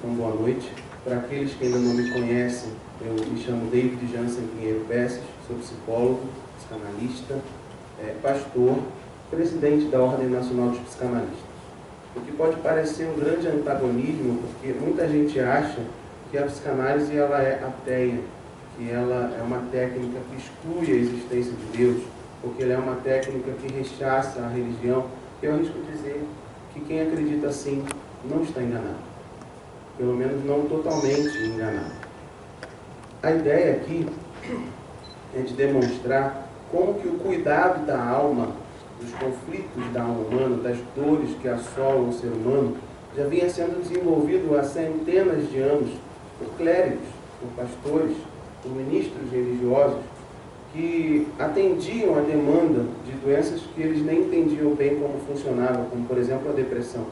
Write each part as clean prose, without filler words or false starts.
Então, boa noite. Para aqueles que ainda não me conhecem, eu me chamo David Jansen Pinheiro Pesses, sou psicólogo, psicanalista, pastor, presidente da Ordem Nacional dos Psicanalistas. O que pode parecer um grande antagonismo, porque muita gente acha que a psicanálise ela é ateia, que ela é uma técnica que exclui a existência de Deus, porque ela é uma técnica que rechaça a religião. Eu arrisco dizer que quem acredita assim não está enganado. Pelo menos não totalmente enganado. A ideia aqui é de demonstrar como que o cuidado da alma, dos conflitos da alma humana, das dores que assolam o ser humano, já vinha sendo desenvolvido há centenas de anos por clérigos, por pastores, por ministros religiosos, que atendiam a demanda de doenças que eles nem entendiam bem como funcionava, como, por exemplo, a depressão.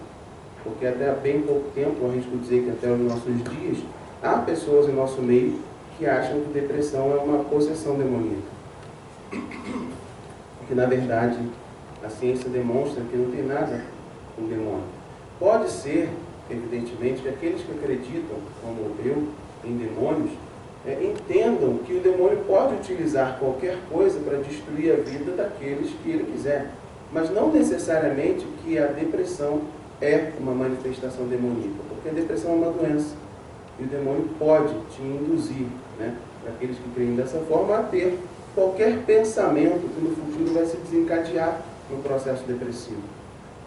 Porque até há bem pouco tempo, eu arrisco dizer que até os nossos dias, há pessoas em nosso meio que acham que depressão é uma possessão demoníaca. Porque, na verdade, a ciência demonstra que não tem nada com demônio. Pode ser, evidentemente, que aqueles que acreditam, como eu, em demônios, entendam que o demônio pode utilizar qualquer coisa para destruir a vida daqueles que ele quiser. Mas não necessariamente que a depressão é uma manifestação demoníaca, porque a depressão é uma doença. E o demônio pode te induzir, para aqueles que creem dessa forma, a ter qualquer pensamento que no futuro vai se desencadear no processo depressivo.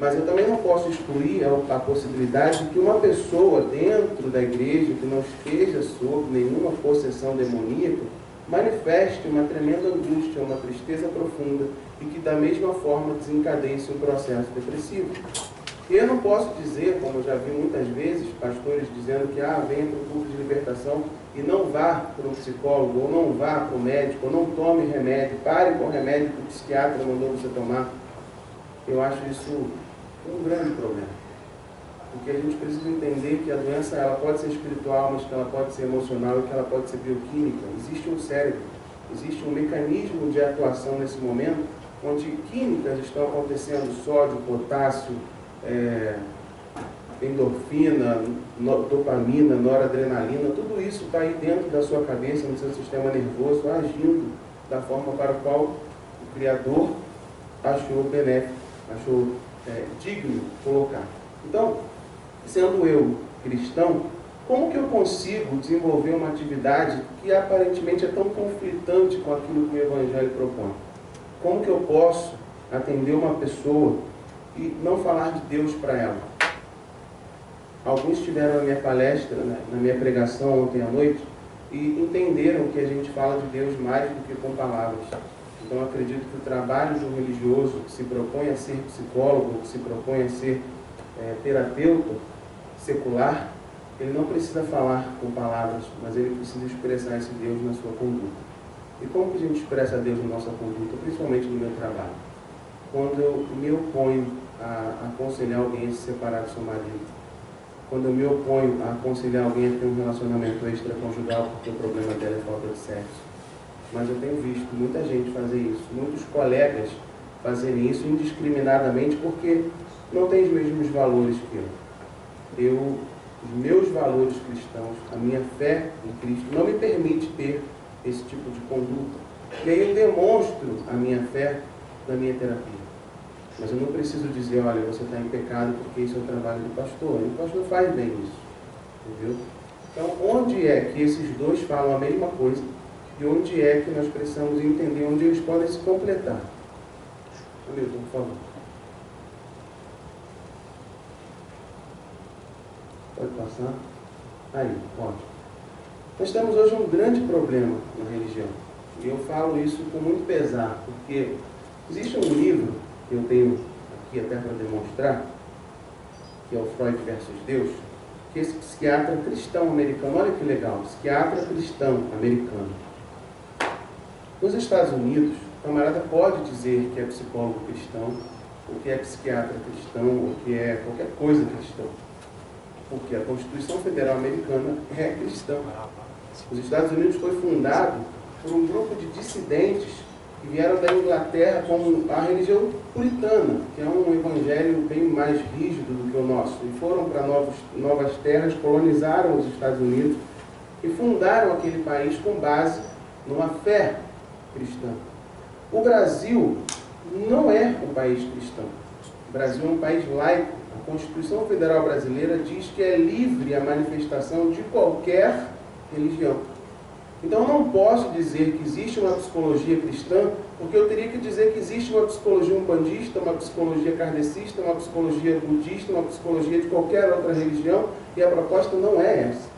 Mas eu também não posso excluir a possibilidade de que uma pessoa dentro da igreja que não esteja sob nenhuma possessão demoníaca manifeste uma tremenda angústia, uma tristeza profunda e que da mesma forma desencadeie-se um processo depressivo. E eu não posso dizer, como eu já vi muitas vezes, pastores dizendo que venha para o culto de libertação e não vá para um psicólogo, ou não vá para o médico, ou não tome remédio, pare com o remédio que o psiquiatra mandou você tomar. Eu acho isso um grande problema. Porque a gente precisa entender que a doença ela pode ser espiritual, mas que ela pode ser emocional e que ela pode ser bioquímica. Existe um cérebro, existe um mecanismo de atuação nesse momento, onde químicas estão acontecendo, sódio, potássio, endorfina, dopamina, noradrenalina, tudo isso está aí dentro da sua cabeça, no seu sistema nervoso, agindo da forma para a qual o Criador achou benéfico, achou digno colocar. Então, sendo eu cristão, como que eu consigo desenvolver uma atividade que aparentemente é tão conflitante com aquilo que o Evangelho propõe? Como que eu posso atender uma pessoa e não falar de Deus para ela? Alguns estiveram na minha palestra, na minha pregação ontem à noite, e entenderam que a gente fala de Deus mais do que com palavras. Então eu acredito que o trabalho de um religioso que se propõe a ser psicólogo, que se propõe a ser terapeuta secular, ele não precisa falar com palavras, mas ele precisa expressar esse Deus na sua conduta. E como que a gente expressa Deus na nossa conduta, principalmente no meu trabalho? Quando eu me oponho a aconselhar alguém a se separar do seu marido, quando eu me oponho a aconselhar alguém a ter um relacionamento extraconjugal porque o problema dela é falta de sexo. Mas eu tenho visto muita gente fazer isso, muitos colegas fazerem isso indiscriminadamente porque não têm os mesmos valores que eu. Os meus valores cristãos, a minha fé em Cristo, não me permite ter esse tipo de conduta. E aí eu demonstro a minha fé na minha terapia. Mas eu não preciso dizer, olha, você está em pecado porque isso é o trabalho do pastor. E o pastor faz bem isso. Entendeu? Então, onde é que esses dois falam a mesma coisa? E onde é que nós precisamos entender onde eles podem se completar? Hamilton, por favor. Pode passar? Aí, ótimo. Nós temos hoje um grande problema na religião. E eu falo isso com muito pesar, porque existe um livro que eu tenho aqui até para demonstrar, que é o Freud versus Deus, que esse psiquiatra cristão americano, olha que legal, psiquiatra cristão americano. Nos Estados Unidos, o camarada pode dizer que é psicólogo cristão, ou que é psiquiatra cristão, ou que é qualquer coisa cristão. Porque a Constituição Federal Americana é cristã. Os Estados Unidos foi fundado por um grupo de dissidentes que vieram da Inglaterra como a religião puritana, que é um evangelho bem mais rígido do que o nosso, e foram para novas terras, colonizaram os Estados Unidos e fundaram aquele país com base numa fé cristã. O Brasil não é um país cristão. O Brasil é um país laico. A Constituição Federal Brasileira diz que é livre a manifestação de qualquer religião. Então eu não posso dizer que existe uma psicologia cristã, porque eu teria que dizer que existe uma psicologia umbandista, uma psicologia kardecista, uma psicologia budista, uma psicologia de qualquer outra religião, e a proposta não é essa.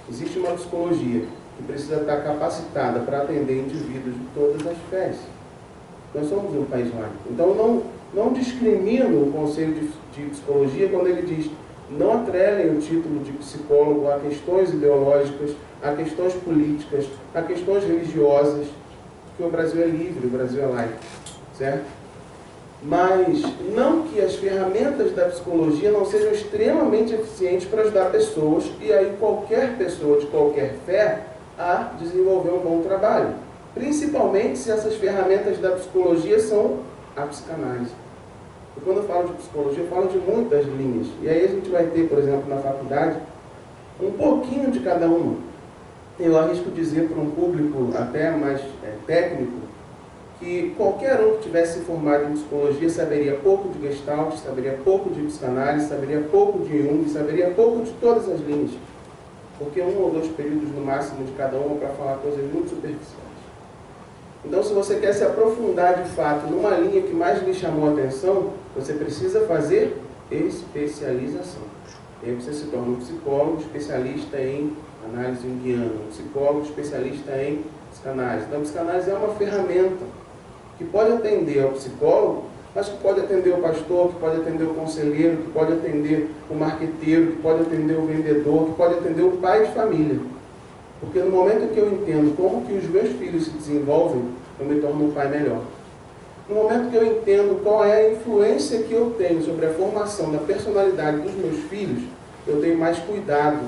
Existe uma psicologia que precisa estar capacitada para atender indivíduos de todas as fés. Nós somos um país laico. Então não discrimino o conceito de psicologia quando ele diz: não atrelem o título de psicólogo a questões ideológicas, a questões políticas, a questões religiosas, porque o Brasil é livre, o Brasil é laico, certo? Mas não que as ferramentas da psicologia não sejam extremamente eficientes para ajudar pessoas, e aí qualquer pessoa de qualquer fé, a desenvolver um bom trabalho. Principalmente se essas ferramentas da psicologia são a psicanálise. E quando eu falo de psicologia, eu falo de muitas linhas. E aí a gente vai ter, por exemplo, na faculdade, um pouquinho de cada uma. Eu arrisco dizer para um público até mais técnico, que qualquer um que tivesse formado em psicologia saberia pouco de Gestalt, saberia pouco de psicanálise, saberia pouco de Jung, saberia pouco de todas as linhas. Porque 1 ou 2 períodos no máximo de cada uma para falar coisas muito superficiais. Então, se você quer se aprofundar de fato numa linha que mais lhe chamou a atenção, você precisa fazer especialização. E aí você se torna um psicólogo especialista em análise junguiana, um psicólogo especialista em psicanálise. Então, a psicanálise é uma ferramenta que pode atender ao psicólogo, mas que pode atender o pastor, que pode atender o conselheiro, que pode atender o marqueteiro, que pode atender o vendedor, que pode atender o pai de família. Porque no momento em que eu entendo como que os meus filhos se desenvolvem, eu me torno um pai melhor. No momento que eu entendo qual é a influência que eu tenho sobre a formação da personalidade dos meus filhos, eu tenho mais cuidado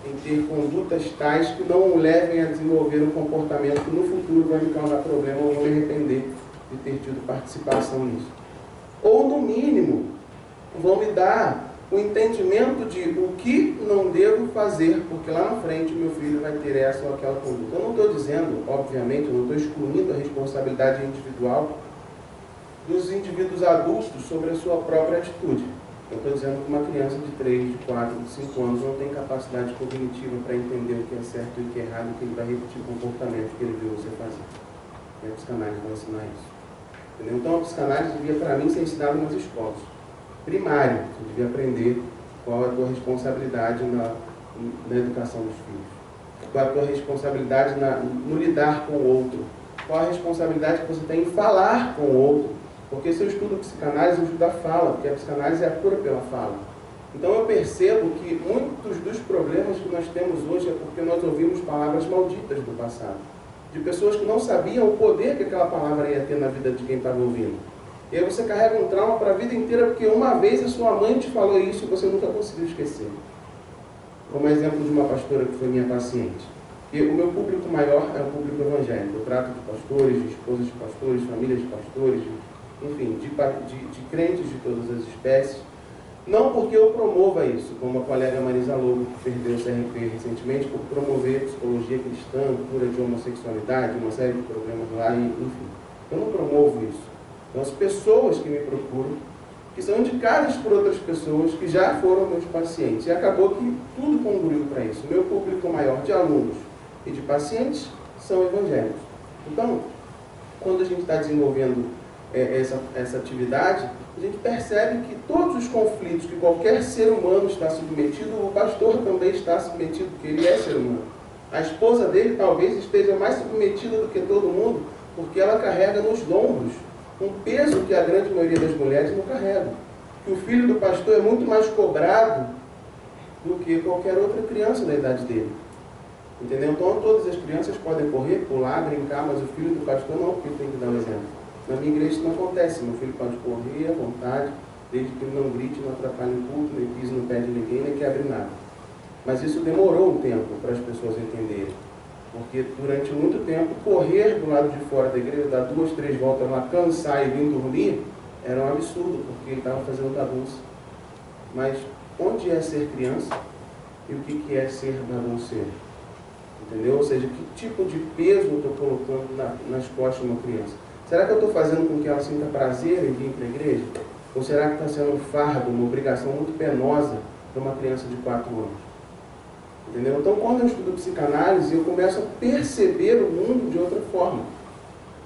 em ter condutas tais que não o levem a desenvolver um comportamento que no futuro vai me causar problema ou vou me arrepender de ter tido participação nisso. Ou, no mínimo, vão me dar o entendimento de o que não devo fazer, porque lá na frente meu filho vai ter essa ou aquela conduta. Eu não estou dizendo, obviamente, eu não estou excluindo a responsabilidade individual dos indivíduos adultos sobre a sua própria atitude. Eu estou dizendo que uma criança de 3, de 4, de 5 anos não tem capacidade cognitiva para entender o que é certo e o que é errado, que ele vai repetir o comportamento que ele viu você fazer. E a psicanálise vai ensinar isso. Entendeu? Então a psicanálise devia, para mim, ser ensinada nas escolas. Primário, você devia aprender qual é a tua responsabilidade na educação dos filhos. Qual é a tua responsabilidade no lidar com o outro. Qual a responsabilidade que você tem em falar com o outro. Porque se eu estudo psicanálise, eu estudo a fala, porque a psicanálise é a cura pela fala. Então eu percebo que muitos dos problemas que nós temos hoje é porque nós ouvimos palavras malditas do passado. De pessoas que não sabiam o poder que aquela palavra ia ter na vida de quem estava ouvindo. E aí você carrega um trauma para a vida inteira, porque uma vez a sua mãe te falou isso e você nunca conseguiu esquecer. Como exemplo de uma pastora que foi minha paciente. E o meu público maior é o público evangélico. Eu trato de pastores, de esposas de pastores, famílias de pastores, enfim, de crentes de todas as espécies. Não porque eu promova isso, como a colega Marisa Lobo, que perdeu o CRP recentemente, por promover psicologia cristã, cura de homossexualidade, uma série de problemas lá, enfim. Eu não promovo isso. Então, as pessoas que me procuram, que são indicadas por outras pessoas que já foram meus pacientes. E acabou que tudo congruiu para isso. O meu público maior de alunos e de pacientes são evangélicos. Então, quando a gente está desenvolvendo essa atividade, a gente percebe que todos os conflitos que qualquer ser humano está submetido, o pastor também está submetido, porque ele é ser humano. A esposa dele talvez esteja mais submetida do que todo mundo, porque ela carrega nos ombros um peso que a grande maioria das mulheres não carrega. Que o filho do pastor é muito mais cobrado do que qualquer outra criança da idade dele. Entendeu? Então todas as crianças podem correr, pular, brincar, mas o filho do pastor não, porque ele tem que dar um exemplo. Na minha igreja isso não acontece. Meu filho pode correr à vontade, desde que ele não grite, não atrapalhe o culto, nem pise no pé de ninguém, nem quebre nada. Mas isso demorou um tempo para as pessoas entenderem. Porque durante muito tempo, correr do lado de fora da igreja, dar 2, 3 voltas lá, cansar e vir dormir, era um absurdo, porque ele estava fazendo bagunça. Mas onde é ser criança e o que é ser bagunceiro? Entendeu? Ou seja, que tipo de peso eu estou colocando nas costas de uma criança? Será que eu estou fazendo com que ela sinta prazer em vir para a igreja? Ou será que está sendo um fardo, uma obrigação muito penosa para uma criança de 4 anos? Entendeu? Então, quando eu estudo psicanálise, eu começo a perceber o mundo de outra forma.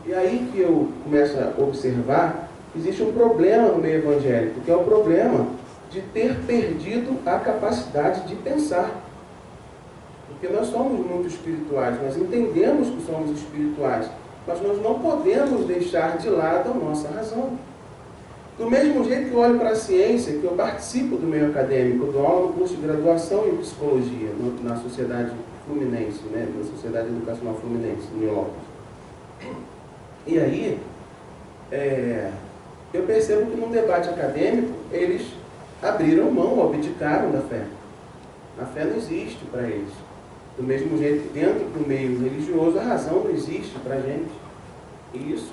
E aí que eu começo a observar que existe um problema no meio evangélico, que é o problema de ter perdido a capacidade de pensar. Porque nós somos muito espirituais, nós entendemos que somos espirituais, mas nós não podemos deixar de lado a nossa razão. Do mesmo jeito que eu olho para a ciência, que eu participo do meio acadêmico, eu dou aula no curso de graduação em psicologia, na Sociedade Fluminense, né, na Sociedade Educacional Fluminense, em Milópolis. E aí, eu percebo que num debate acadêmico, eles abriram mão, abdicaram da fé. A fé não existe para eles. Do mesmo jeito que dentro do meio religioso, a razão não existe para a gente. E isso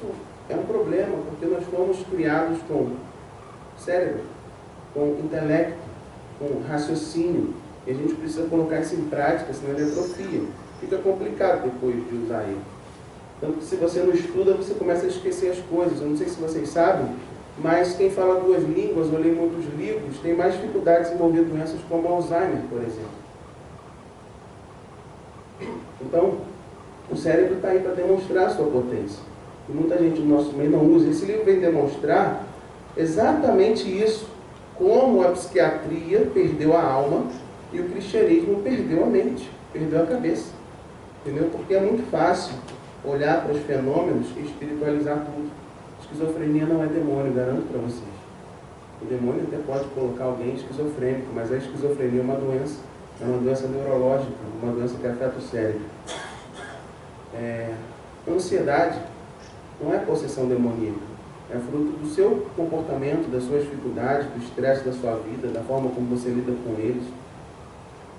é um problema, porque nós fomos criados com cérebro, com intelecto, com raciocínio. E a gente precisa colocar isso em prática, senão ele atrofia. Fica complicado depois de usar ele. Tanto que se você não estuda, você começa a esquecer as coisas. Eu não sei se vocês sabem, mas quem fala 2 línguas ou lê muitos livros tem mais dificuldade de desenvolver doenças como Alzheimer, por exemplo. Então, o cérebro está aí para demonstrar a sua potência. E muita gente no nosso meio não usa. Esse livro vem demonstrar exatamente isso. Como a psiquiatria perdeu a alma e o cristianismo perdeu a mente, perdeu a cabeça. Entendeu? Porque é muito fácil olhar para os fenômenos e espiritualizar tudo. Esquizofrenia não é demônio, garanto para vocês. O demônio até pode colocar alguém esquizofrênico, mas a esquizofrenia é uma doença neurológica, uma doença que afeta o cérebro. Ansiedade não é possessão demoníaca, é fruto do seu comportamento, das suas dificuldades, do estresse da sua vida, da forma como você lida com eles.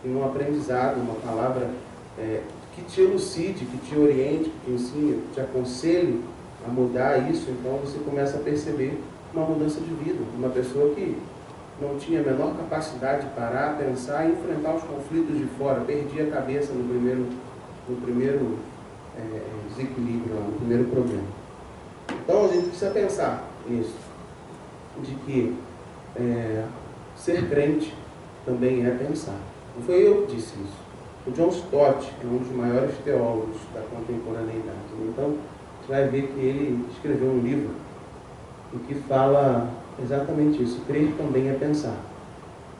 E um aprendizado, uma palavra que te elucide, que te oriente, que te ensine, que te aconselhe a mudar isso, então você começa a perceber uma mudança de vida. Uma pessoa que não tinha a menor capacidade de parar, pensar e enfrentar os conflitos de fora, perdia a cabeça no primeiro desequilíbrio, no primeiro problema. Então a gente precisa pensar nisso, de que ser crente também é pensar. Não foi eu que disse isso. O John Stott é um dos maiores teólogos da contemporaneidade. Então você vai ver que ele escreveu um livro em que fala exatamente isso. Crer também é pensar.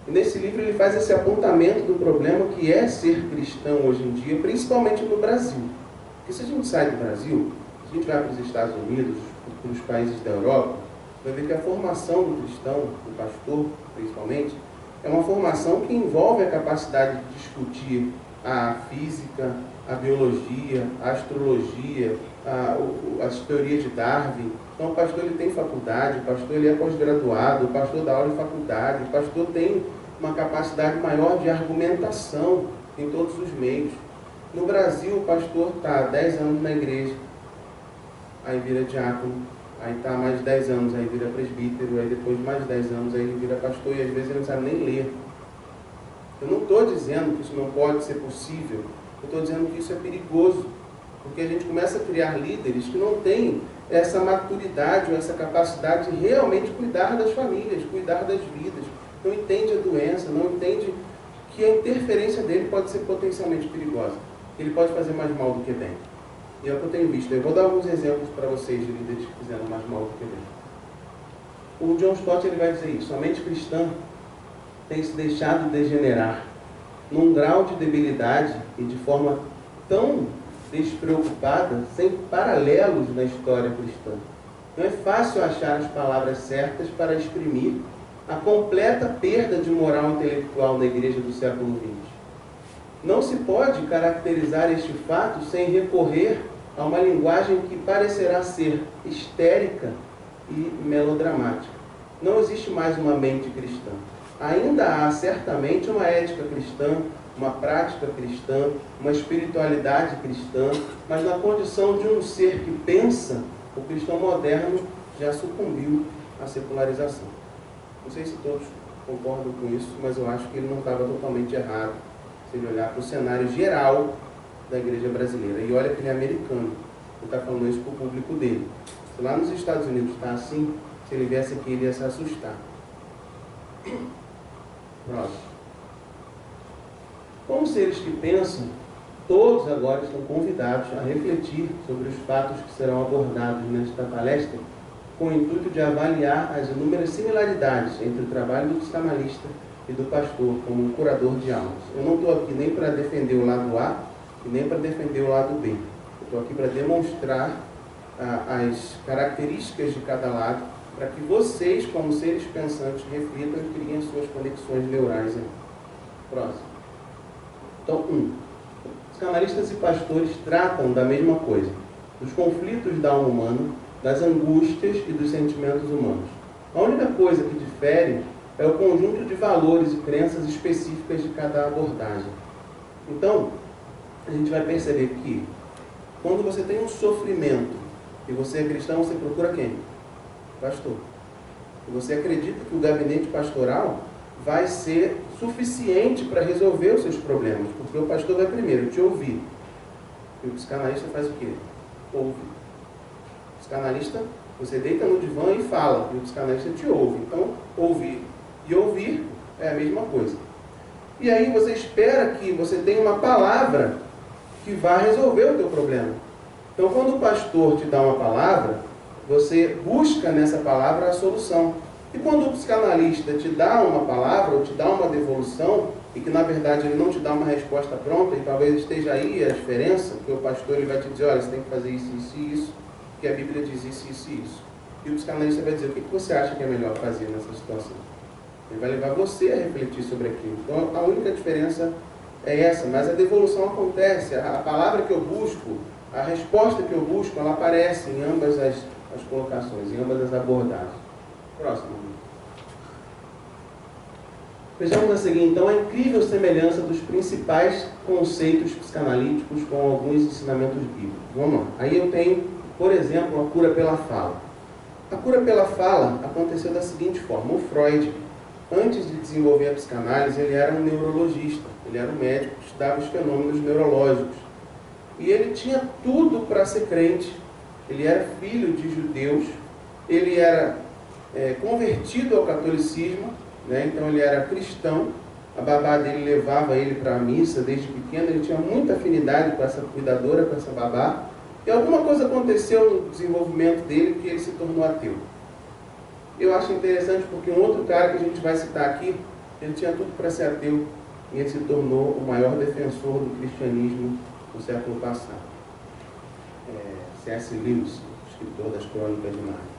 E nesse livro ele faz esse apontamento do problema que é ser cristão hoje em dia, principalmente no Brasil. Porque se a gente sai do Brasil, se a gente vai para os Estados Unidos, para os países da Europa, vai ver que a formação do cristão, do pastor principalmente, é uma formação que envolve a capacidade de discutir a física, a biologia, a astrologia, as teorias de Darwin. Então o pastor ele tem faculdade, o pastor ele é pós-graduado, o pastor dá aula em faculdade, o pastor tem uma capacidade maior de argumentação em todos os meios. No Brasil o pastor está há 10 anos na igreja, aí vira diácono, aí está há mais de 10 anos, aí vira presbítero, aí depois de mais de 10 anos aí ele vira pastor e às vezes ele não sabe nem ler. Eu não estou dizendo que isso não pode ser possível, eu estou dizendo que isso é perigoso, porque a gente começa a criar líderes que não têm essa maturidade ou essa capacidade de realmente cuidar das famílias, cuidar das vidas, não entende a doença, não entende que a interferência dele pode ser potencialmente perigosa, ele pode fazer mais mal do que bem. E é o que eu tenho visto. Eu vou dar alguns exemplos para vocês de líderes que fizeram mais mal do que bem. O John Stott ele vai dizer isso: a mente cristã tem se deixado degenerar num grau de debilidade e de forma tão despreocupada, sem paralelos na história cristã. Não é fácil achar as palavras certas para exprimir a completa perda de moral intelectual na igreja do século XX. Não se pode caracterizar este fato sem recorrer a uma linguagem que parecerá ser histérica e melodramática. Não existe mais uma mente cristã. ainda há certamente uma ética cristã, uma prática cristã, uma espiritualidade cristã, mas na condição de um ser que pensa, o cristão moderno já sucumbiu à secularização. Não sei se todos concordam com isso, mas eu acho que ele não estava totalmente errado se ele olhar para o cenário geral da igreja brasileira. E olha que ele é americano, ele está falando isso para o público dele. Se lá nos Estados Unidos está assim, se ele viesse aqui ele ia se assustar. Próximo. Como seres que pensam, todos agora estão convidados a refletir sobre os fatos que serão abordados nesta palestra, com o intuito de avaliar as inúmeras similaridades entre o trabalho do psicanalista e do pastor como um curador de almas. Eu não estou aqui nem para defender o lado A e nem para defender o lado B. Eu estou aqui para demonstrar as características de cada lado, para que vocês, como seres pensantes, reflitam e criem suas conexões neurais. Próximo. Então, psicanalistas e pastores tratam da mesma coisa, dos conflitos da alma humana, das angústias e dos sentimentos humanos. A única coisa que difere é o conjunto de valores e crenças específicas de cada abordagem. Então, a gente vai perceber que, quando você tem um sofrimento e você é cristão, você procura quem? Pastor. E você acredita que o gabinete pastoral vai ser suficiente para resolver os seus problemas, porque o pastor vai primeiro te ouvir. E o psicanalista faz o quê? Ouve. O psicanalista, você deita no divã e fala, e o psicanalista te ouve. Então, ouvir e ouvir é a mesma coisa. E aí você espera que você tenha uma palavra que vá resolver o teu problema. Então, quando o pastor te dá uma palavra, você busca nessa palavra a solução. E quando o psicanalista te dá uma palavra, ou te dá uma devolução, e que na verdade ele não te dá uma resposta pronta, e talvez esteja aí a diferença, porque o pastor ele vai te dizer, olha, você tem que fazer isso, isso e isso, porque a Bíblia diz isso, isso e isso. E o psicanalista vai dizer, o que você acha que é melhor fazer nessa situação? Ele vai levar você a refletir sobre aquilo. Então a única diferença é essa, mas a devolução acontece, a palavra que eu busco, a resposta que eu busco, ela aparece em ambas as colocações, em ambas as abordagens. Próximo. Vejamos a seguir, então, a incrível semelhança dos principais conceitos psicanalíticos com alguns ensinamentos bíblicos. Vamos lá. Aí eu tenho, por exemplo, a cura pela fala. A cura pela fala aconteceu da seguinte forma. O Freud, antes de desenvolver a psicanálise, ele era um neurologista. Ele era um médico que estudava os fenômenos neurológicos. E ele tinha tudo para ser crente. Ele era filho de judeus. Ele era convertido ao catolicismo, né? Então ele era cristão. A babá dele levava ele para a missa desde pequeno. Ele tinha muita afinidade com essa cuidadora, com essa babá. E alguma coisa aconteceu no desenvolvimento dele que ele se tornou ateu. Eu acho interessante porque um outro cara que a gente vai citar aqui, ele tinha tudo para ser ateu e ele se tornou o maior defensor do cristianismo do século passado. C.S. Lewis, escritor das Crônicas de Nárnia.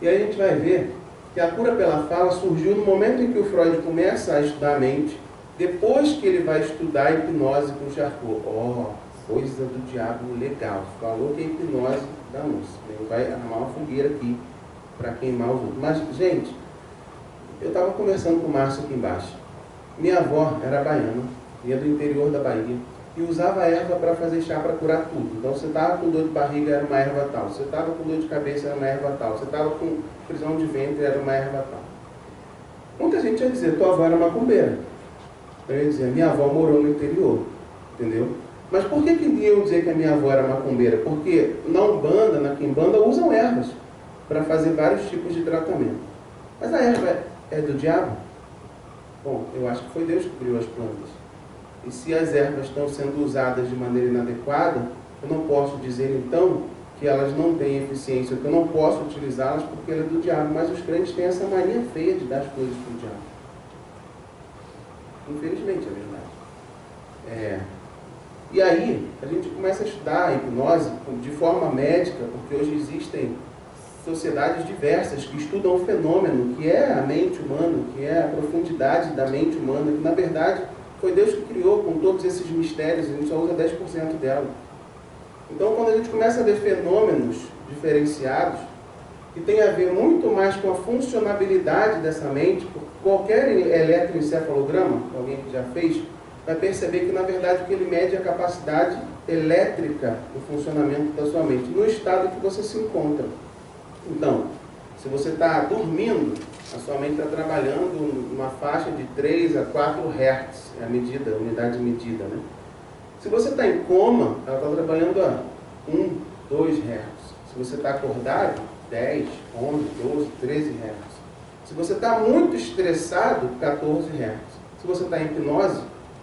E aí a gente vai ver que a cura pela fala surgiu no momento em que o Freud começa a estudar a mente, depois que ele vai estudar a hipnose com Charcot. Coisa do diabo legal. Falou que é hipnose da moça. Ele vai armar uma fogueira aqui para queimar os outros. Mas, gente, eu estava conversando com o Márcio aqui embaixo. Minha avó era baiana, vinha do interior da Bahia, e usava erva para fazer chá para curar tudo. Então, você estava com dor de barriga, era uma erva tal. Você estava com dor de cabeça, era uma erva tal. Você estava com prisão de ventre, era uma erva tal. Muita gente ia dizer, tua avó era macumbeira. Eu ia dizer, minha avó morou no interior. Entendeu? Mas por que iam dizer que a minha avó era macumbeira? Porque na Umbanda, na Quimbanda, usam ervas para fazer vários tipos de tratamento. Mas a erva é do diabo? Bom, eu acho que foi Deus que criou as plantas. E se as ervas estão sendo usadas de maneira inadequada, eu não posso dizer então que elas não têm eficiência, que eu não posso utilizá-las porque ela é do diabo. Mas os crentes têm essa mania feia de dar as coisas para o diabo. Infelizmente, é verdade. E aí, a gente começa a estudar a hipnose de forma médica, porque hoje existem sociedades diversas que estudam o fenômeno, que é a mente humana, que é a profundidade da mente humana, que na verdade foi Deus que criou com todos esses mistérios, a gente só usa 10% dela. Então, quando a gente começa a ver fenômenos diferenciados, que tem a ver muito mais com a funcionabilidade dessa mente. Qualquer eletroencefalograma, alguém que já fez, vai perceber que, na verdade, o que ele mede é a capacidade elétrica do funcionamento da sua mente, no estado que você se encontra. Então, se você está dormindo, a sua mente está trabalhando numa faixa de 3 a 4 Hz, é a medida, a unidade de medida, né? Se você está em coma, ela está trabalhando a 1, 2 Hz. Se você está acordado, 10, 11, 12, 13 Hz. Se você está muito estressado, 14 Hz. Se você está em hipnose,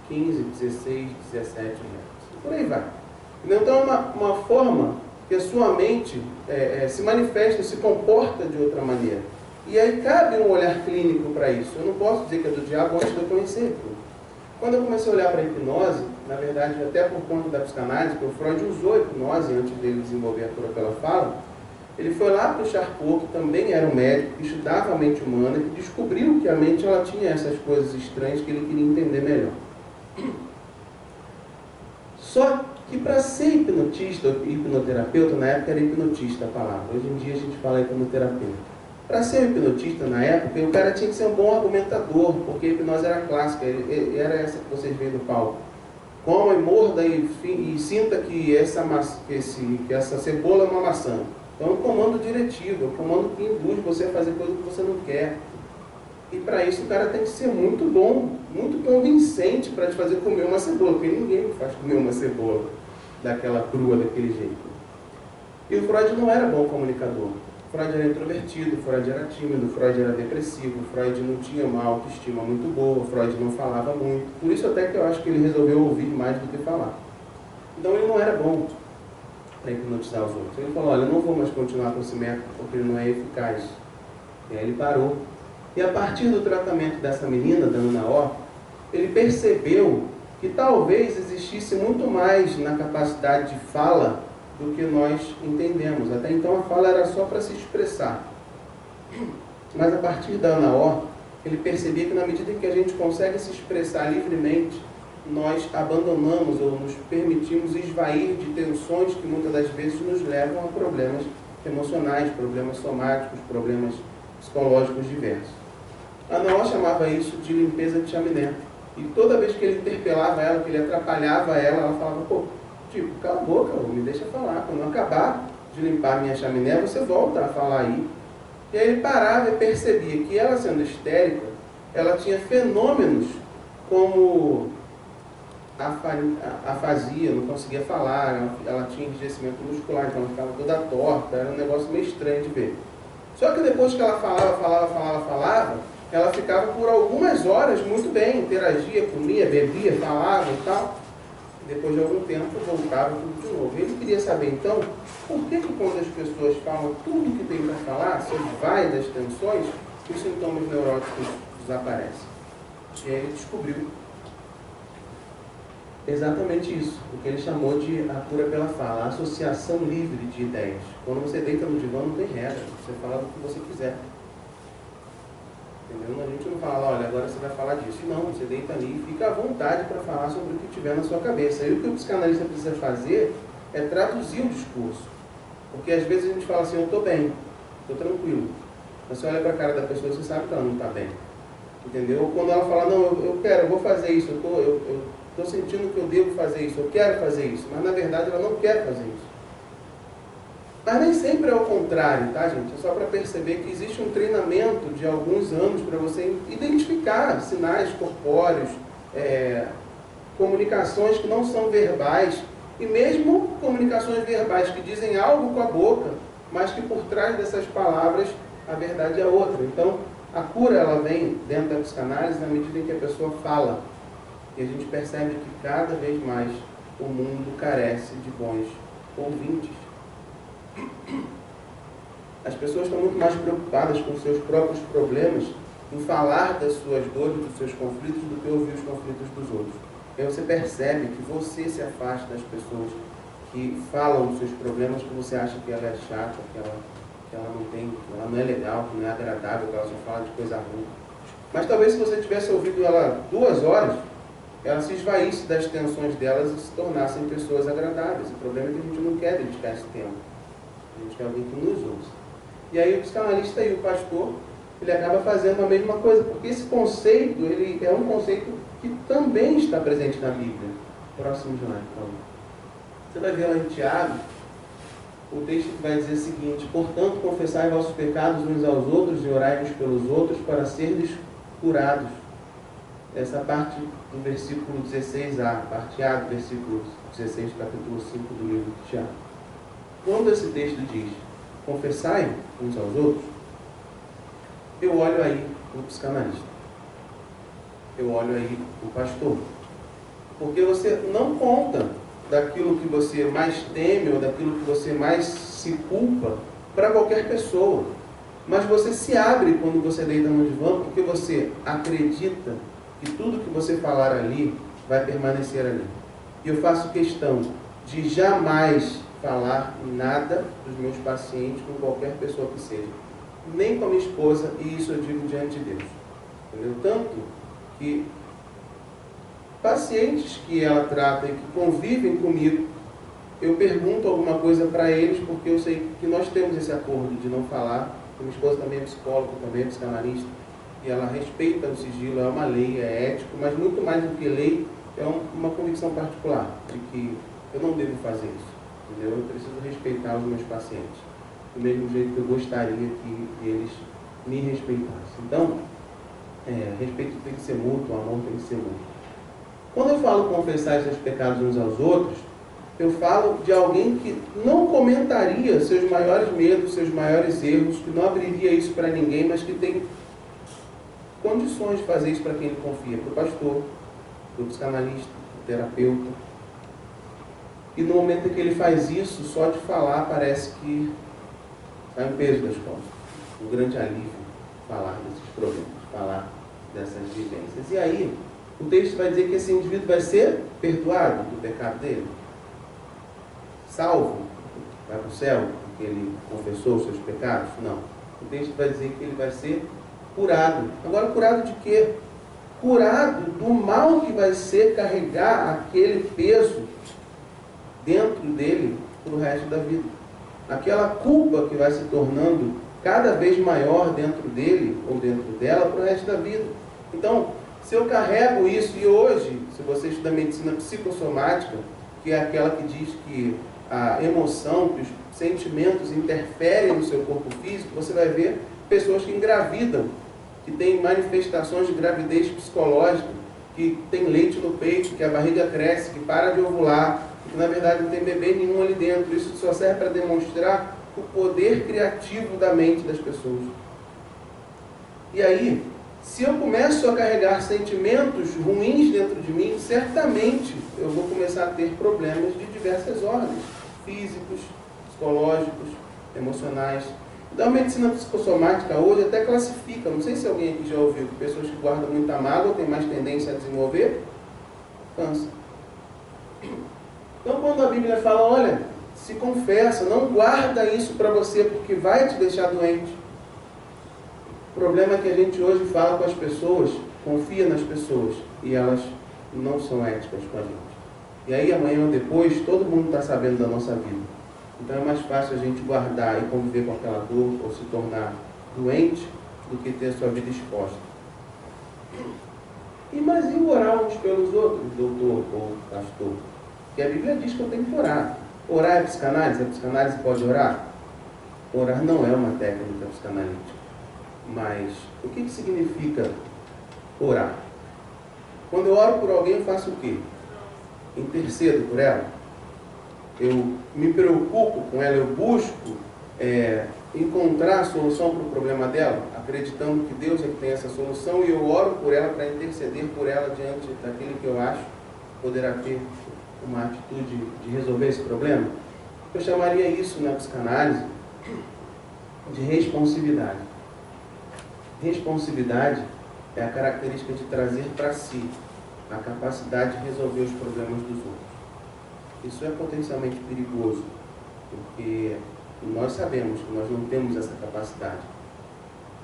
15, 16, 17 Hz. E por aí vai. Então é uma forma que a sua mente se manifesta, se comporta de outra maneira. E aí cabe um olhar clínico para isso. Eu não posso dizer que é do diabo antes de eu conhecer aquilo. Quando eu comecei a olhar para a hipnose, na verdade, até por conta da psicanálise, porque o Freud usou a hipnose antes dele desenvolver a cura pela fala, ele foi lá para o Charcot, que também era um médico, que estudava a mente humana, que descobriu que a mente ela tinha essas coisas estranhas que ele queria entender melhor. Só que para ser hipnotista, hipnoterapeuta, na época era hipnotista a palavra, hoje em dia a gente fala hipnoterapeuta. Para ser um hipnotista na época, o cara tinha que ser um bom argumentador, porque a hipnose era clássica, era essa que vocês veem no palco. Coma e morda e sinta que essa cebola é uma maçã. Então é um comando diretivo, é um comando que induz você a fazer coisa que você não quer. E para isso o cara tem que ser muito bom, muito convincente para te fazer comer uma cebola, porque ninguém me faz comer uma cebola daquela crua, daquele jeito. E o Freud não era bom comunicador. Freud era introvertido, Freud era tímido, Freud era depressivo, Freud não tinha uma autoestima muito boa, Freud não falava muito. Por isso até que eu acho que ele resolveu ouvir mais do que falar. Então ele não era bom para hipnotizar os outros. Ele falou, olha, eu não vou mais continuar com esse método porque ele não é eficaz. E aí ele parou. E a partir do tratamento dessa menina, da Ana O, ele percebeu que talvez existisse muito mais na capacidade de fala do que nós entendemos. Até então a fala era só para se expressar. Mas a partir da Ana O, ele percebia que na medida em que a gente consegue se expressar livremente, nós abandonamos ou nos permitimos esvair de tensões que muitas das vezes nos levam a problemas emocionais, problemas somáticos, problemas psicológicos diversos. A Ana O chamava isso de limpeza de chaminé. E toda vez que ele interpelava ela, que ele atrapalhava ela, ela falava, pô, tipo, cala a boca, me deixa falar. Quando eu acabar de limpar a minha chaminé, você volta a falar aí. E aí ele parava e percebia que ela, sendo histérica, ela tinha fenômenos como afasia, não conseguia falar, ela tinha enrijecimento muscular, então ela ficava toda torta, era um negócio meio estranho de ver. Só que depois que ela falava, ela ficava por algumas horas muito bem, interagia, comia, bebia, falava e tal. Depois de algum tempo voltava tudo de novo. Ele queria saber então, por que quando as pessoas falam tudo que tem para falar, se vai das tensões, os sintomas neuróticos desaparecem. E aí ele descobriu exatamente isso, o que ele chamou de a cura pela fala, a associação livre de ideias. Quando você deita no divã não tem regra, você fala do que você quiser. Entendeu? A gente não fala, olha, agora você vai falar disso. Não, você deita ali e fica à vontade para falar sobre o que tiver na sua cabeça. E o que o psicanalista precisa fazer é traduzir o discurso. Porque às vezes a gente fala assim, eu estou bem, estou tranquilo. Mas você olha para a cara da pessoa e você sabe que ela não está bem. Entendeu? Ou quando ela fala, não, eu vou fazer isso, eu estou sentindo que eu devo fazer isso, eu quero fazer isso. Mas na verdade ela não quer fazer isso. Mas nem sempre é o contrário, tá, gente? É só para perceber que existe um treinamento de alguns anos para você identificar sinais corpóreos, comunicações que não são verbais, e mesmo comunicações verbais que dizem algo com a boca, mas que por trás dessas palavras a verdade é outra. Então, a cura ela vem dentro da psicanálise na medida em que a pessoa fala. E a gente percebe que cada vez mais o mundo carece de bons ouvintes. As pessoas estão muito mais preocupadas com seus próprios problemas, em falar das suas dores, dos seus conflitos, do que ouvir os conflitos dos outros. E aí você percebe que você se afasta das pessoas que falam dos seus problemas, que você acha que ela é chata, que ela não tem, que ela não é legal, que não é agradável, que ela só fala de coisa ruim. Mas talvez se você tivesse ouvido ela 2 horas, ela se esvaísse das tensões delas e se tornassem pessoas agradáveis. O problema é que a gente não quer dedicar esse tempo. A gente quer alguém que nos ouça. E aí o psicanalista e o pastor, ele acaba fazendo a mesma coisa, porque esse conceito, ele é um conceito que também está presente na Bíblia. Próximo slide, por favor. Você vai ver lá em Tiago, o texto vai dizer o seguinte: portanto, confessai vossos pecados uns aos outros e orai-vos pelos outros para serdes curados. Essa parte do versículo 16a, parte A do versículo 16, capítulo 5 do livro de Tiago. Quando esse texto diz, confessai uns aos outros, eu olho aí o psicanalista, eu olho aí o pastor, porque você não conta daquilo que você mais teme ou daquilo que você mais se culpa para qualquer pessoa, mas você se abre quando você deita no divã, porque você acredita que tudo que você falar ali vai permanecer ali. E eu faço questão de jamais falar nada dos meus pacientes com qualquer pessoa que seja, nem com a minha esposa, e isso eu digo diante de Deus. Entendeu? Tanto que pacientes que ela trata e que convivem comigo, eu pergunto alguma coisa para eles, porque eu sei que nós temos esse acordo de não falar. Minha esposa também é psicóloga, também é psicanalista, e ela respeita o sigilo, é uma lei, é ético, mas muito mais do que lei, é uma convicção particular, de que eu não devo fazer isso, entendeu? Eu preciso respeitar os meus pacientes, do mesmo jeito que eu gostaria que eles me respeitassem. Então, respeito tem que ser mútuo, amor tem que ser mútuo. Quando eu falo confessar seus pecados uns aos outros, eu falo de alguém que não comentaria seus maiores medos, seus maiores erros, que não abriria isso para ninguém, mas que tem condições de fazer isso para quem ele confia, para o pastor, para o psicanalista, para o terapeuta. E no momento em que ele faz isso, só de falar parece que sai um peso das costas. Um grande alívio falar desses problemas, falar dessas vivências. E aí, o texto vai dizer que esse indivíduo vai ser perdoado do pecado dele, salvo, vai para o céu, porque ele confessou os seus pecados? Não. O texto vai dizer que ele vai ser curado. Agora, curado de quê? Curado do mal que vai ser carregar aquele peso dentro dele para o resto da vida. Aquela culpa que vai se tornando cada vez maior dentro dele ou dentro dela para o resto da vida. Então, se eu carrego isso, e hoje, se você estuda medicina psicossomática, que é aquela que diz que a emoção, que os sentimentos interferem no seu corpo físico, você vai ver pessoas que engravidam, que têm manifestações de gravidez psicológica, que tem leite no peito, que a barriga cresce, que para de ovular, que na verdade não tem bebê nenhum ali dentro. Isso só serve para demonstrar o poder criativo da mente das pessoas. E aí, se eu começo a carregar sentimentos ruins dentro de mim, certamente eu vou começar a ter problemas de diversas ordens, físicos, psicológicos, emocionais. Então a medicina psicossomática hoje até classifica, não sei se alguém aqui já ouviu, que pessoas que guardam muita mágoa têm mais tendência a desenvolver câncer. Então quando a Bíblia fala, olha, se confessa, não guarda isso para você porque vai te deixar doente. O problema é que a gente hoje fala com as pessoas, confia nas pessoas, e elas não são éticas com a gente. E aí amanhã ou depois, todo mundo está sabendo da nossa vida. Então é mais fácil a gente guardar e conviver com aquela dor, ou se tornar doente, do que ter a sua vida exposta. Mas e orar uns pelos outros, doutor ou pastor? Porque a Bíblia diz que eu tenho que orar. Orar é psicanálise? A psicanálise pode orar? Orar não é uma técnica psicanalítica. Mas o que significa orar? Quando eu oro por alguém, eu faço o quê? Intercedo por ela. Eu me preocupo com ela, eu busco encontrar a solução para o problema dela, acreditando que Deus é que tem essa solução, e eu oro por ela para interceder por ela diante daquele que eu acho poderá ter uma atitude de resolver esse problema. Eu chamaria isso na psicanálise de responsividade. Responsividade é a característica de trazer para si a capacidade de resolver os problemas dos outros. Isso é potencialmente perigoso, porque nós sabemos que nós não temos essa capacidade.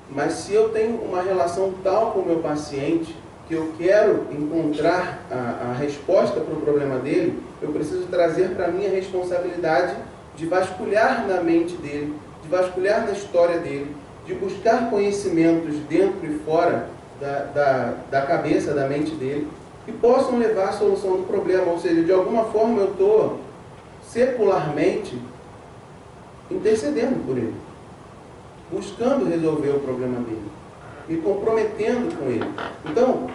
Mas se eu tenho uma relação tal com o meu paciente, que eu quero encontrar a resposta para o problema dele, eu preciso trazer para mim a responsabilidade de vasculhar na mente dele, de vasculhar na história dele, de buscar conhecimentos dentro e fora da cabeça, da mente dele, que possam levar à solução do problema. Ou seja, de alguma forma eu estou secularmente intercedendo por ele, buscando resolver o problema dele, me comprometendo com ele. Então,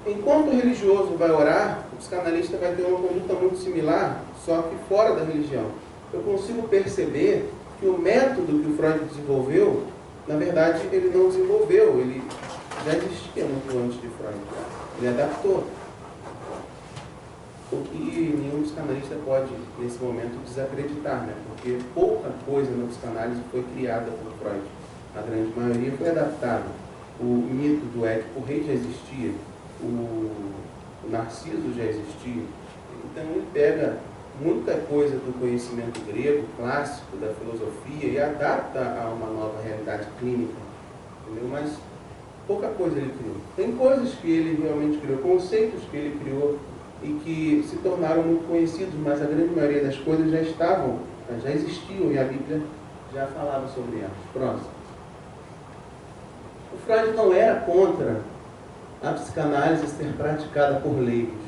enquanto o religioso vai orar, o psicanalista vai ter uma conduta muito similar, só que fora da religião. Eu consigo perceber que o método que o Freud desenvolveu, na verdade, ele não desenvolveu, ele já existia muito antes de Freud. Ele adaptou. O que nenhum psicanalista pode, nesse momento, desacreditar, né? Porque pouca coisa na psicanálise foi criada por Freud. A grande maioria foi adaptada. O mito do Édipo Rei já existia, o Narciso já existia. Então ele pega muita coisa do conhecimento grego, clássico, da filosofia, e adapta a uma nova realidade clínica, entendeu? Mas pouca coisa ele criou. Tem coisas que ele realmente criou, conceitos que ele criou e que se tornaram muito conhecidos, mas a grande maioria das coisas já existiam, e a Bíblia já falava sobre elas. Próximo. O Freud não era contra a psicanálise ser praticada por leigos.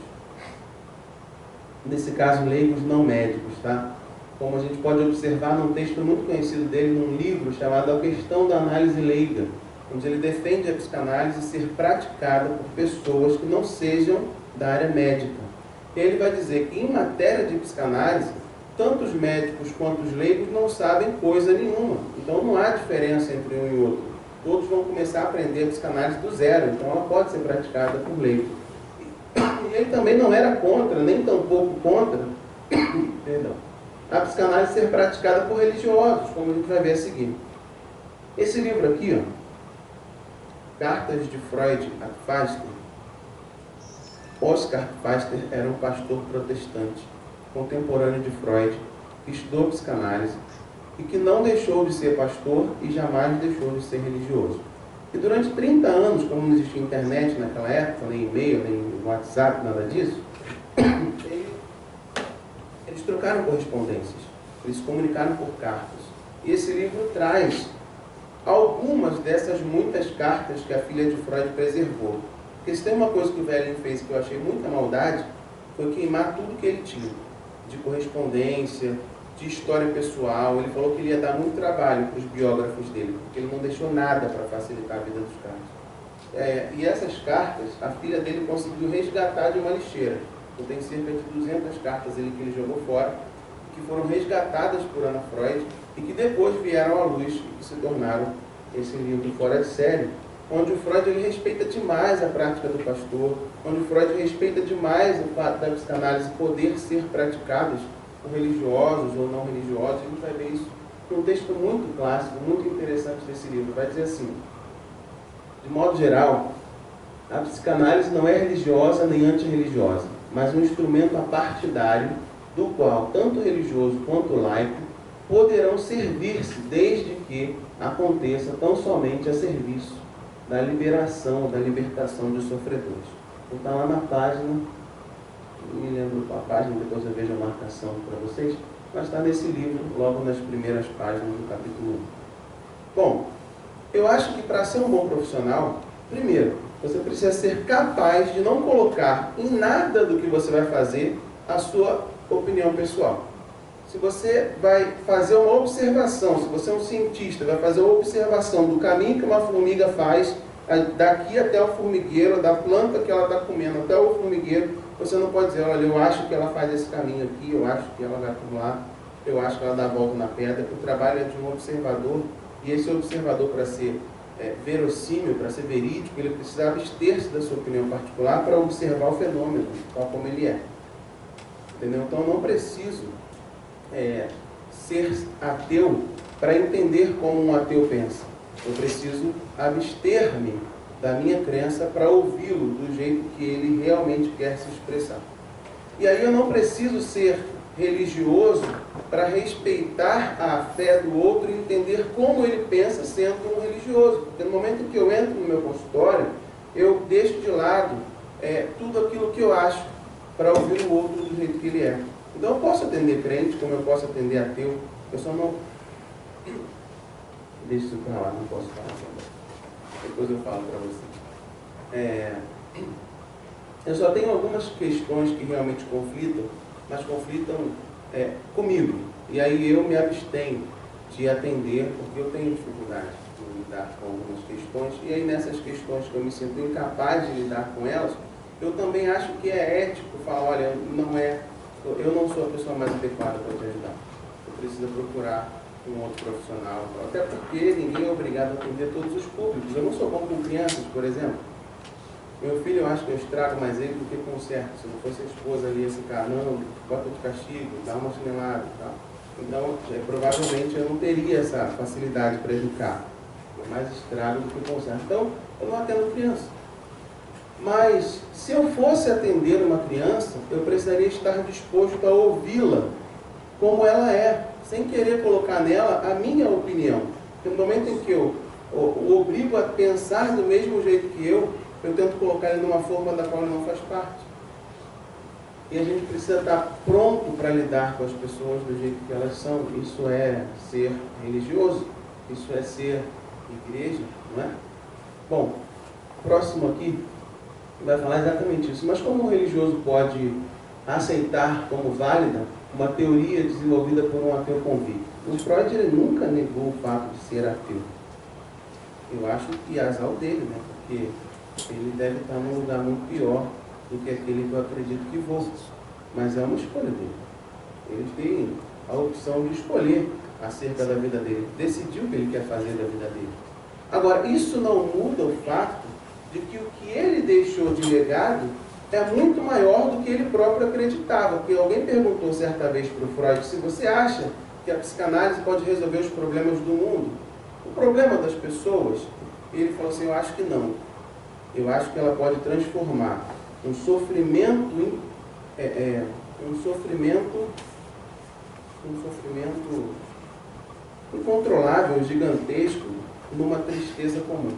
Nesse caso, leigos não médicos, tá? Como a gente pode observar num texto muito conhecido dele, num livro chamado A Questão da Análise Leiga, onde ele defende a psicanálise ser praticada por pessoas que não sejam da área médica. E ele vai dizer que em matéria de psicanálise, tanto os médicos quanto os leigos não sabem coisa nenhuma. Então não há diferença entre um e outro. Todos vão começar a aprender a psicanálise do zero, então ela pode ser praticada por leigos. E ele também não era contra, nem tampouco contra, perdão, a psicanálise ser praticada por religiosos, como a gente vai ver a seguir. Esse livro aqui, ó, Cartas de Freud a Pfister. Oscar Pfister era um pastor protestante, contemporâneo de Freud, que estudou psicanálise e que não deixou de ser pastor e jamais deixou de ser religioso. E durante 30 anos, como não existia internet naquela época, nem e-mail, nem WhatsApp, nada disso, eles trocaram correspondências, eles se comunicaram por cartas. E esse livro traz algumas dessas muitas cartas que a filha de Freud preservou. Porque se tem uma coisa que o velhinho fez que eu achei muita maldade, foi queimar tudo que ele tinha, de correspondência, de história pessoal. Ele falou que ele ia dar muito trabalho para os biógrafos dele, porque ele não deixou nada para facilitar a vida dos caras. E essas cartas, a filha dele conseguiu resgatar de uma lixeira. Então tem cerca de 200 cartas que ele jogou fora, que foram resgatadas por Ana Freud e que depois vieram à luz e que se tornaram esse livro Fora de Série, onde o Freud ele respeita demais a prática do pastor, onde o Freud respeita demais o fato da psicanálise poder ser praticada por religiosos ou não religiosos. A gente vai ver isso num texto muito clássico, muito interessante desse livro. Vai dizer assim: de modo geral, a psicanálise não é religiosa nem antirreligiosa, mas um instrumento apartidário do qual tanto o religioso quanto o laico poderão servir-se desde que aconteça tão somente a serviço da liberação, da libertação dos sofredores. Então está lá na página, não me lembro a página, depois eu vejo a marcação para vocês, mas está nesse livro, logo nas primeiras páginas do capítulo 1. Bom, eu acho que para ser um bom profissional, primeiro, você precisa ser capaz de não colocar em nada do que você vai fazer a sua opinião pessoal. Se você vai fazer uma observação, se você é um cientista, vai fazer uma observação do caminho que uma formiga faz, daqui até o formigueiro, da planta que ela está comendo até o formigueiro, você não pode dizer: olha, eu acho que ela faz esse caminho aqui, eu acho que ela vai por lá, eu acho que ela dá a volta na pedra. O trabalho é de um observador, e esse observador, para ser verossímil, para ser verídico, ele precisa abster-se da sua opinião particular para observar o fenômeno, tal como ele é. Entendeu? Então eu não preciso ser ateu para entender como um ateu pensa. Eu preciso abster-me da minha crença para ouvi-lo do jeito que ele realmente quer se expressar. E aí eu não preciso ser religioso para respeitar a fé do outro e entender como ele pensa sendo um religioso. Porque no momento em que eu entro no meu consultório, eu deixo de lado tudo aquilo que eu acho para ouvir o outro do jeito que ele é. Então eu posso atender crente, como eu posso atender ateu. Eu só não Deixa isso para lá, não posso falar agora. Depois eu falo para você. Eu só tenho algumas questões que realmente conflitam, mas conflitam comigo. E aí eu me abstenho de atender, porque eu tenho dificuldade de lidar com algumas questões. E aí nessas questões que eu me sinto incapaz de lidar com elas, eu também acho que é ético falar, olha, eu não sou a pessoa mais adequada para te ajudar. Eu preciso procurar um outro profissional. Até porque ninguém é obrigado a atender todos os públicos. Eu não sou bom com crianças, por exemplo. Meu filho, eu acho que eu estrago mais ele do que conserto. Se não fosse a esposa ali, esse cara, não, bota de castigo, dá uma chinelada e tal. Então, provavelmente eu não teria essa facilidade para educar. É mais estrago do que conserto. Então, eu não atendo criança. Mas, se eu fosse atender uma criança, eu precisaria estar disposto a ouvi-la como ela é, sem querer colocar nela a minha opinião. Porque no momento em que eu o obrigo a pensar do mesmo jeito que eu tento colocar ele numa forma da qual ele não faz parte. E a gente precisa estar pronto para lidar com as pessoas do jeito que elas são. Isso é ser religioso, isso é ser igreja, não é? Bom, próximo aqui vai falar exatamente isso. Mas como o religioso pode aceitar como válida uma teoria desenvolvida por um ateu convicto? O Freud ele nunca negou o fato de ser ateu. Eu acho que é azar dele, né? Porque ele deve estar num lugar muito pior do que aquele que eu acredito que vou. Mas é uma escolha dele. Ele tem a opção de escolher acerca da vida dele. Decidiu o que ele quer fazer da vida dele. Agora, isso não muda o fato de que o que ele deixou de legado é muito maior do que ele próprio acreditava. Porque alguém perguntou certa vez para o Freud se você acha que a psicanálise pode resolver os problemas do mundo, o problema das pessoas. E ele falou assim, eu acho que não. Eu acho que ela pode transformar um sofrimento incontrolável, gigantesco, numa tristeza comum.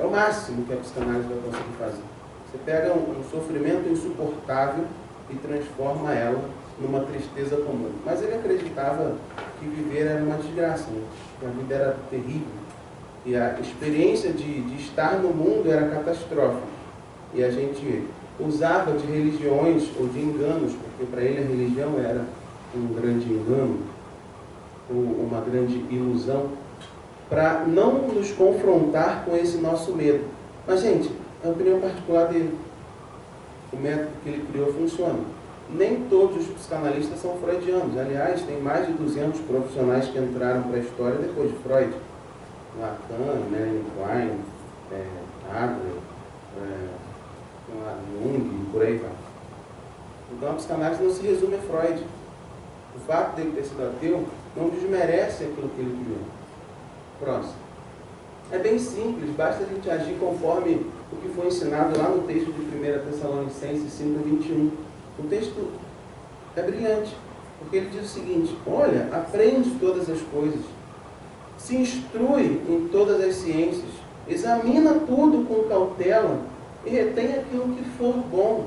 É o máximo que a psicanálise vai conseguir fazer. Você pega um sofrimento insuportável e transforma ela numa tristeza comum. Mas ele acreditava que viver era uma desgraça, né? Que a vida era terrível. E a experiência de estar no mundo era catastrófica. E a gente usava de religiões ou de enganos, porque para ele a religião era um grande engano, ou uma grande ilusão, para não nos confrontar com esse nosso medo. Mas, gente, é a opinião particular dele. O método que ele criou funciona. Nem todos os psicanalistas são freudianos. Aliás, tem mais de 200 profissionais que entraram para a história depois de Freud. Lacan, Melanie Klein, Adler, Jung, e por aí vai. Então a psicanálise não se resume a Freud. O fato dele ter sido ateu não desmerece aquilo que ele criou. Próximo. É bem simples, basta a gente agir conforme o que foi ensinado lá no texto de 1 Tessalonicenses 5:21. O texto é brilhante, porque ele diz o seguinte: olha, aprende todas as coisas, se instrui em todas as ciências, examina tudo com cautela e retém aquilo que for bom.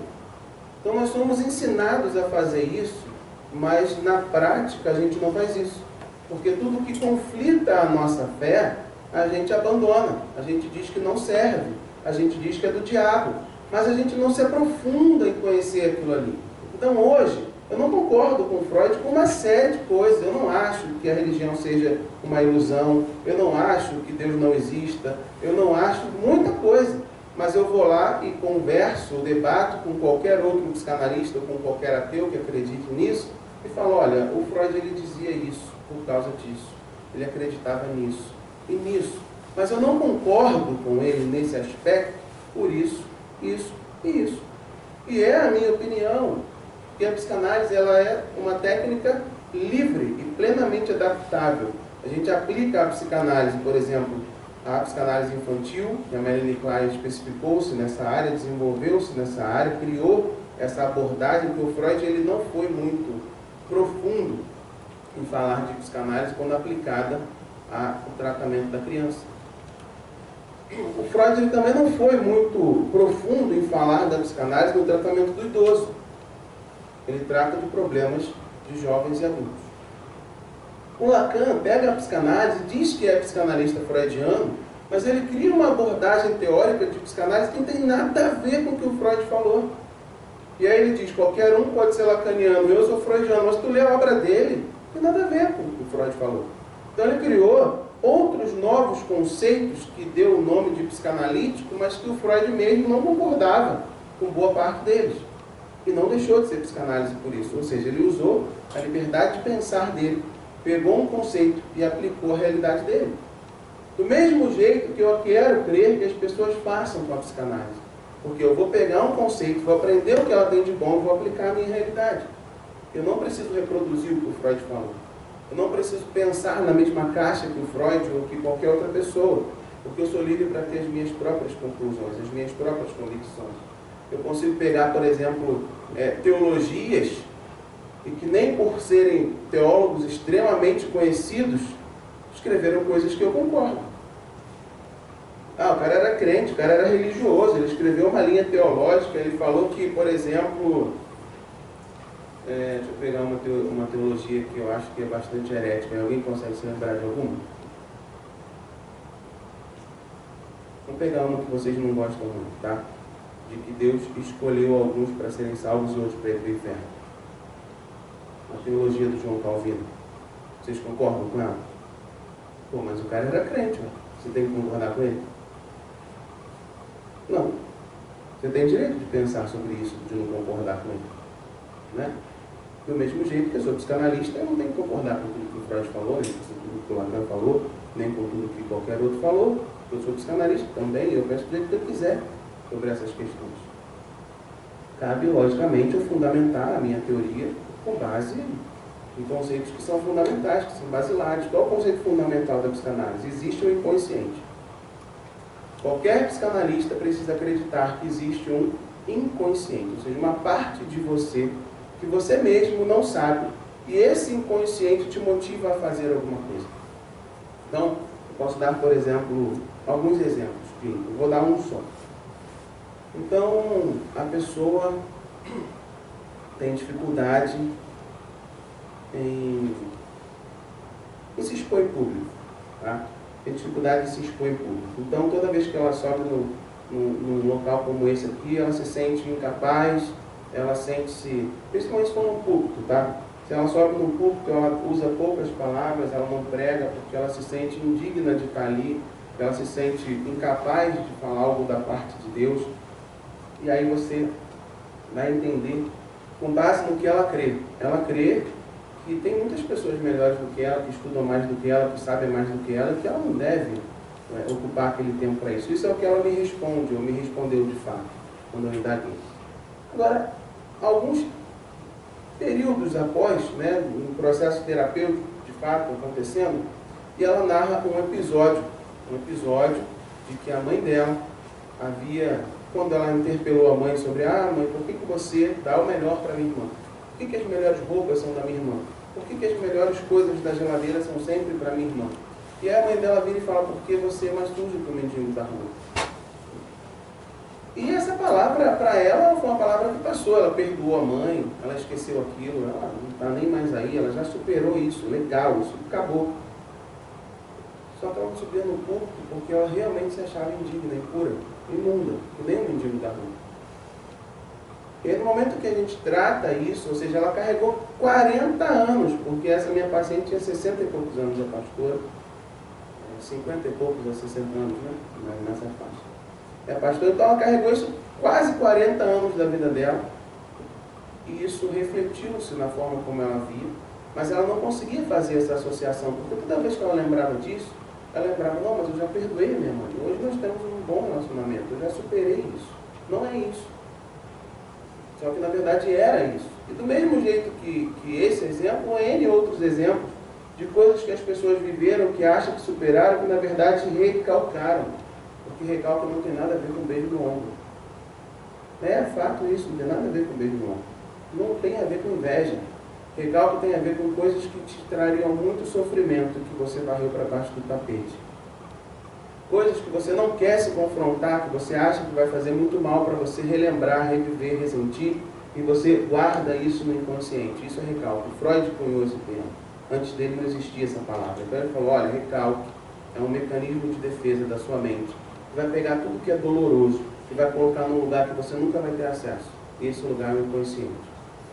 Então nós somos ensinados a fazer isso, mas na prática a gente não faz isso. Porque tudo que conflita a nossa fé, a gente abandona, a gente diz que não serve, a gente diz que é do diabo, mas a gente não se aprofunda em conhecer aquilo ali. Então hoje, eu não concordo com Freud com uma série de coisas. Eu não acho que a religião seja uma ilusão, eu não acho que Deus não exista, eu não acho muita coisa. Mas eu vou lá e converso, debato com qualquer outro psicanalista, ou com qualquer ateu que acredite nisso, e falo, olha, o Freud ele dizia isso por causa disso, ele acreditava nisso e nisso, mas eu não concordo com ele nesse aspecto, por isso, isso e isso. E é a minha opinião, que a psicanálise ela é uma técnica livre e plenamente adaptável. A gente aplica a psicanálise, por exemplo, a psicanálise infantil, que a Melanie Klein especificou-se nessa área, desenvolveu-se nessa área, criou essa abordagem, que o Freud ele não foi muito profundo em falar de psicanálise quando aplicada ao tratamento da criança. O Freud ele também não foi muito profundo em falar da psicanálise no tratamento do idoso. Ele trata de problemas de jovens e adultos. O Lacan pega a psicanálise, diz que é psicanalista freudiano, mas ele cria uma abordagem teórica de psicanálise que não tem nada a ver com o que o Freud falou. E aí ele diz, qualquer um pode ser lacaniano, eu sou freudiano, mas tu lê a obra dele, não tem nada a ver com o que o Freud falou. Então ele criou outros novos conceitos que deu o nome de psicanalítico, mas que o Freud mesmo não concordava com boa parte deles. E não deixou de ser psicanálise por isso. Ou seja, ele usou a liberdade de pensar dele, pegou um conceito e aplicou a realidade dele. Do mesmo jeito que eu quero crer que as pessoas façam com a psicanálise. Porque eu vou pegar um conceito, vou aprender o que ela tem de bom e vou aplicar à minha realidade. Eu não preciso reproduzir o que o Freud falou. Eu não preciso pensar na mesma caixa que o Freud ou que qualquer outra pessoa. Porque eu sou livre para ter as minhas próprias conclusões, as minhas próprias convicções. Eu consigo pegar, por exemplo, teologias e que nem por serem teólogos extremamente conhecidos, escreveram coisas que eu concordo. O cara era crente, o cara era religioso, ele escreveu uma linha teológica, ele falou que, por exemplo, deixa eu pegar uma teologia que eu acho que é bastante herética. Alguém consegue se lembrar de alguma? Vamos pegar uma que vocês não gostam muito, tá? De que Deus escolheu alguns para serem salvos e outros para ir para o inferno. A teologia do João Calvino. Vocês concordam com ela? Pô, mas o cara era crente, ó. Você tem que concordar com ele? Não. Você tem direito de pensar sobre isso, de não concordar com ele. Né? Do mesmo jeito que eu sou psicanalista, eu não tenho que concordar com tudo que o Freud falou, nem com tudo que o Lacan falou, nem com tudo que qualquer outro falou. Eu sou psicanalista também, eu penso do jeito que eu quiser sobre essas questões. Cabe, logicamente, eu fundamentar a minha teoria com base em conceitos que são fundamentais, que são basilares. Qual é o conceito fundamental da psicanálise? Existe o inconsciente. Qualquer psicanalista precisa acreditar que existe um inconsciente, ou seja, uma parte de você que você mesmo não sabe, e esse inconsciente te motiva a fazer alguma coisa. Então, eu posso dar, por exemplo, alguns exemplos. Eu vou dar um só. Então, a pessoa tem dificuldade em se expor em público, tá? Tem dificuldade de se expor em público. Então, toda vez que ela sobe num local como esse aqui, ela se sente incapaz, ela sente-se, principalmente se for num púlpito, tá? Se ela sobe num púlpito, ela usa poucas palavras, ela não prega porque ela se sente indigna de estar ali, ela se sente incapaz de falar algo da parte de Deus. E aí você vai entender com base no que ela crê. Ela crê que tem muitas pessoas melhores do que ela, que estudam mais do que ela, que sabem mais do que ela, que ela não deve ocupar aquele tempo para isso. Isso é o que ela me responde, ou me respondeu de fato, quando eu indaguei. Agora, alguns períodos após, um processo terapêutico de fato acontecendo, e ela narra um episódio de que a mãe dela havia, quando ela interpelou a mãe sobre, mãe, por que você dá o melhor para minha irmã? Por que as melhores roupas são da minha irmã? Por que as melhores coisas da geladeira são sempre para minha irmã? E aí a mãe dela vira e fala, porque você é mais sujo que o mendigo da rua. E essa palavra, para ela, foi uma palavra que passou. Ela perdoou a mãe, ela esqueceu aquilo, ela não está nem mais aí, ela já superou isso, legal, isso acabou. Só que ela não subia no púlpito porque ela realmente se achava indigna, impura, imunda, que nem um mendigo da rua. E aí, no momento que a gente trata isso, ou seja, ela carregou 40 anos, porque essa minha paciente tinha 60 e poucos anos, a pastora, 50 e poucos a 60 anos, nessa faixa. É pastora, então ela carregou isso quase 40 anos da vida dela, e isso refletiu-se na forma como ela via, mas ela não conseguia fazer essa associação, porque toda vez que ela lembrava disso, ela lembrava, não, mas eu já perdoei a minha mãe, hoje nós temos um bom relacionamento, eu já superei isso. Não é isso. Só que na verdade era isso. E do mesmo jeito que esse exemplo, N outros exemplos de coisas que as pessoas viveram, que acham que superaram, que na verdade recalcaram. Porque recalque não tem nada a ver com beijo no ombro. É fato isso, não tem nada a ver com beijo no ombro. Não tem a ver com inveja. Recalque tem a ver com coisas que te trariam muito sofrimento, que você varreu para baixo do tapete. Coisas que você não quer se confrontar, que você acha que vai fazer muito mal para você relembrar, reviver, ressentir, e você guarda isso no inconsciente. Isso é recalque. Freud cunhou esse termo. Antes dele não existia essa palavra. Então ele falou, olha, recalque é um mecanismo de defesa da sua mente, que vai pegar tudo que é doloroso e vai colocar num lugar que você nunca vai ter acesso. E esse lugar é o inconsciente.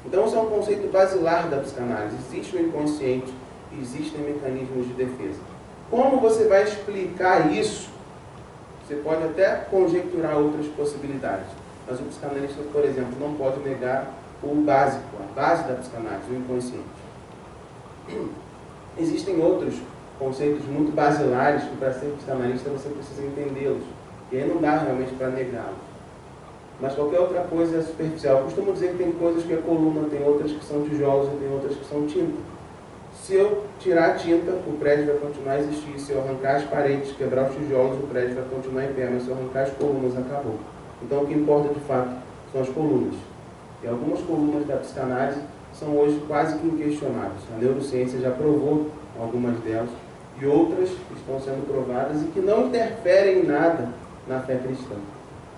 Então esse é um conceito basilar da psicanálise. Existe o inconsciente e existem mecanismos de defesa. Como você vai explicar isso? Você pode até conjecturar outras possibilidades. Mas o psicanalista, por exemplo, não pode negar o básico, a base da psicanálise, o inconsciente. Existem outros conceitos muito basilares que, para ser psicanalista, você precisa entendê-los. E aí não dá realmente para negá-los. Mas qualquer outra coisa é superficial. Eu costumo dizer que tem coisas que é coluna, tem outras que são tijolos e tem outras que são tinta. Se eu tirar a tinta, o prédio vai continuar a existir. Se eu arrancar as paredes, quebrar os tijolos, o prédio vai continuar em pé. Mas se eu arrancar as colunas, acabou. Então o que importa de fato são as colunas. E algumas colunas da psicanálise são hoje quase que inquestionáveis. A neurociência já provou algumas delas e outras estão sendo provadas e que não interferem em nada na fé cristã.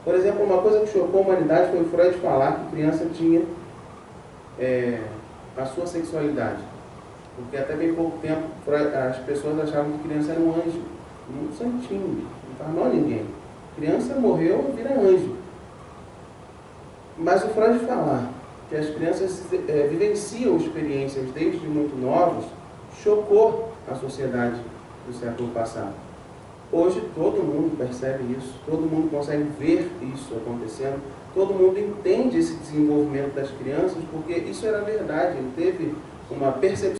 Por exemplo, uma coisa que chocou a humanidade foi Freud falar que criança tinha a sua sexualidade. Porque até bem pouco tempo as pessoas achavam que criança era um anjo, um santinho, não faz mal a ninguém. Criança morreu e vira anjo. Mas o Freud falar que as crianças vivenciam experiências desde muito novos chocou a sociedade do século passado. Hoje todo mundo percebe isso, todo mundo consegue ver isso acontecendo, todo mundo entende esse desenvolvimento das crianças, porque isso era verdade, ele teve uma percepção